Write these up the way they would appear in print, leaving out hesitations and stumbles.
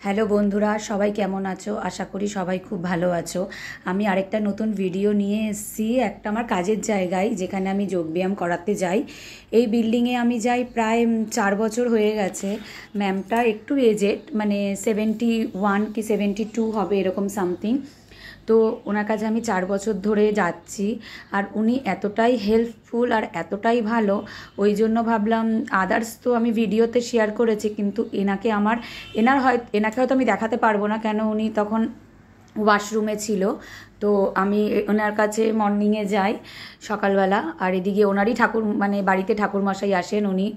Hello বন্ধুরা, সবাই কেমন আছো? আশা করি সবাই খুব ভালো আছো। আমি আরেকটা নতুন ভিডিও নিয়ে এসেছি একটা আমার কাজের জায়গায়, যেখানে আমি যোগব্যায়াম করাতে যাই। এই বিল্ডিংয়ে আমি যাই প্রায় 4 বছর হয়ে গেছে। ম্যামটা একটু এজেড, মানে 71 কি 72 হবে এরকম সামথিং। তো ওনার কাছে আমি 4 বছর ধরে যাচ্ছি, আর উনি এতটাই হেল্পফুল আর এতটাই ভালো, ওই জন্য ভাবলাম আদার্স তো আমি ভিডিওতে শেয়ার করেছি, কিন্তু এনাকে হয়তো আমি দেখাতে পারবো না, কেন উনি তখন ওয়াশরুমে ছিল। তো আমি ওনার কাছে মর্নিংয়ে যাই সকালবেলা, আর এদিকে ওনারই মানে বাড়িতে ঠাকুরমশাই আসেন, উনি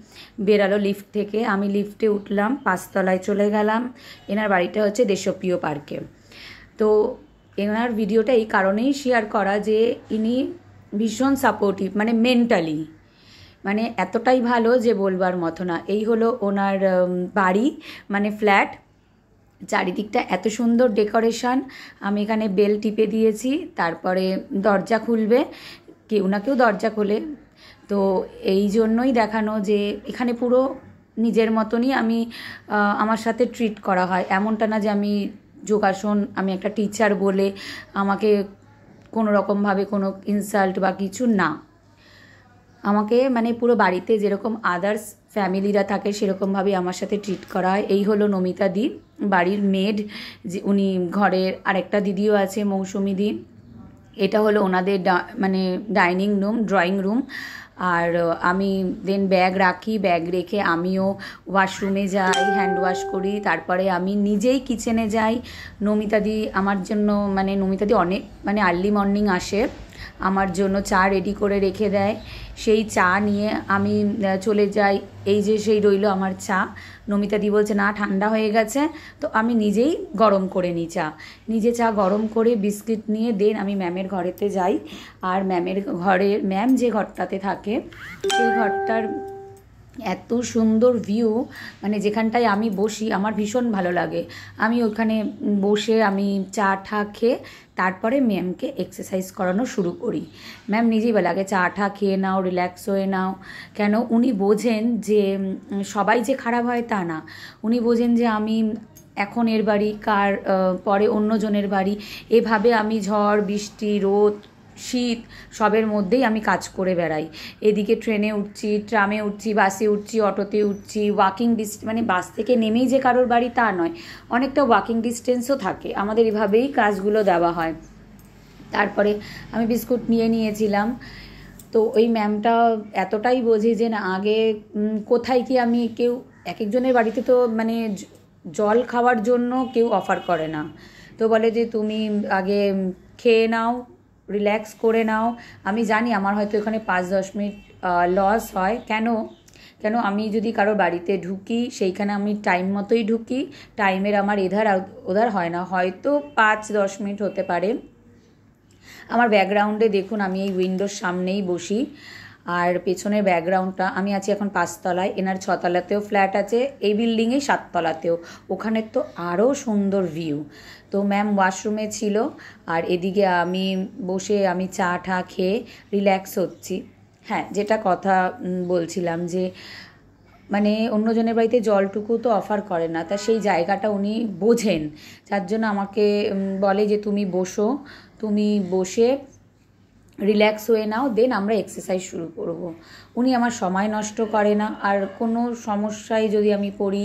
বেরালো লিফট থেকে, আমি লিফটে উঠলাম, 5তলায় চলে গেলাম। এনার বাড়িটা হচ্ছে দেশপ্রিয় পার্কে। তো এনার ভিডিওটা এই কারণেই শেয়ার করা যে ইনি ভীষণ সাপোর্টিভ, মানে মেন্টালি, মানে এতটাই ভালো যে বলবার মতো না। এই হলো ওনার বাড়ি, মানে ফ্ল্যাট। চারিদিকটা এত সুন্দর ডেকোরেশন। আমি এখানে বেল টিপে দিয়েছি, তারপরে দরজা খুলবে, ওনাকেও দরজা খোলে। তো এই জন্যই দেখানো যে এখানে পুরো নিজের মতনই আমার সাথে ট্রিট করা হয়। এমনটা না যে আমি যোগাসন, আমি একটা টিচার বলে আমাকে কোনো রকমভাবে কোনো ইনসাল্ট বা কিছু না। আমাকে মানে পুরো বাড়িতে যেরকম আদার্স ফ্যামিলিরা থাকে সেরকমভাবেই আমার সাথে ট্রিট করা হয়। এই হলো নমিতা দি, বাড়ির মেড, যে উনি ঘরের আরেকটা দিদিও আছে, মৌসুমি দি। এটা হলো ওনাদের মানে ডাইনিং রুম, ড্রয়িং রুম। আর আমি দেন ব্যাগ রাখি, ব্যাগ রেখে আমিও ওয়াশরুমে যাই, হ্যান্ড ওয়াশ করি, তারপরে আমি নিজেই কিচেনে যাই। নমিতাদি আমার জন্য, মানে নমিতাদি অনেক মানে আর্লি মর্নিং আসে, আমার জন্য চা রেডি করে রেখে দেয়। সেই চা নিয়ে আমি চলে যাই। এই যে সেই রইল আমার চা, নমিতাদি বলছে না ঠান্ডা হয়ে গেছে, তো আমি নিজেই গরম করে নিই চা। নিজে চা গরম করে বিস্কিট নিয়ে দেন আমি ম্যামের ঘরেতে যাই। আর ম্যাম যে ঘরটাতে থাকে সেই ঘরটার এত সুন্দর ভিউ, মানে যেখানটায় আমি বসি আমার ভীষণ ভালো লাগে। আমি ওখানে বসে আমি চা খেয়ে তারপরে ম্যামকে এক্সারসাইজ করানো শুরু করি। ম্যাম নিজেই বলে আগে চা খেয়ে নাও, রিল্যাক্স হয়ে নাও। কেন উনি বোঝেন যে সবাই যে খারাপ হয় তা না। উনি বোঝেন যে আমি এখন এর বাড়ি, পরে অন্যজনের বাড়ি, এভাবে আমি ঝড় বৃষ্টি রোদ শীত সবের মধ্যেই আমি কাজ করে বেড়াই। এদিকে ট্রেনে উঠছি, ট্রামে উঠছি, বাসে উঠছি, অটোতে উঠছি, মানে বাস থেকে নেমেই যে কারোর বাড়ি তা নয়, অনেকটা ওয়াকিং ডিস্টেন্সও থাকে। আমাদের এভাবেই কাজগুলো দেওয়া হয়। তারপরে আমি বিস্কুট নিয়েছিলাম। তো ওই ম্যামটা এতটাই বোঝে যে না, আগে কোথায় কি আমি এক একজনের বাড়িতে তো মানে জল খাওয়ার জন্য কেউ অফার করে না, তো বলে যে তুমি আগে খেয়ে নাও, রিল্যাক্স করে নাও। আমি জানি আমার হয়তো এখানে 5-10 মিনিট লস হয়। কেন আমি যদি কারো বাড়িতে ঢুকি সেইখানে আমি টাইম মতোই ঢুকি, টাইমের আমার এধার ওধার হয় না, হয়তো 5-10 মিনিট হতে পারে। আমার ব্যাকগ্রাউন্ডে দেখুন, আমি এই উইন্ডোর সামনেই বসি, আর পেছনের ব্যাকগ্রাউন্ডটা, আমি আছি এখন 5তলায়, এনার 6তলাতেও ফ্ল্যাট আছে, এই বিল্ডিংয়ে 7তলাতেও, ওখানে তো আরও সুন্দর ভিউ। তো ম্যাম ওয়াশরুমে ছিল, আর এদিকে আমি বসে আমি চা খেয়ে রিল্যাক্স হচ্ছি। হ্যাঁ, যেটা কথা বলছিলাম যে মানে অন্যজনের বাড়িতে জলটুকু তো অফার করে না, তা সেই জায়গাটা উনি বোঝেন, যার জন্য আমাকে বলে যে তুমি বসে রিল্যাক্স হয়ে নাও, দেন আমরা এক্সারসাইজ শুরু করব। উনি আমার সময় নষ্ট করে না, আর কোনো সমস্যায় যদি আমি পড়ি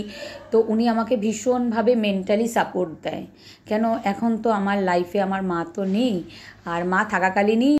তো উনি আমাকে ভীষণভাবে মেন্টালি সাপোর্ট দেয়। কেন এখন তো আমার লাইফে আমার মা তো নেই, আর মা থাকাকালীনই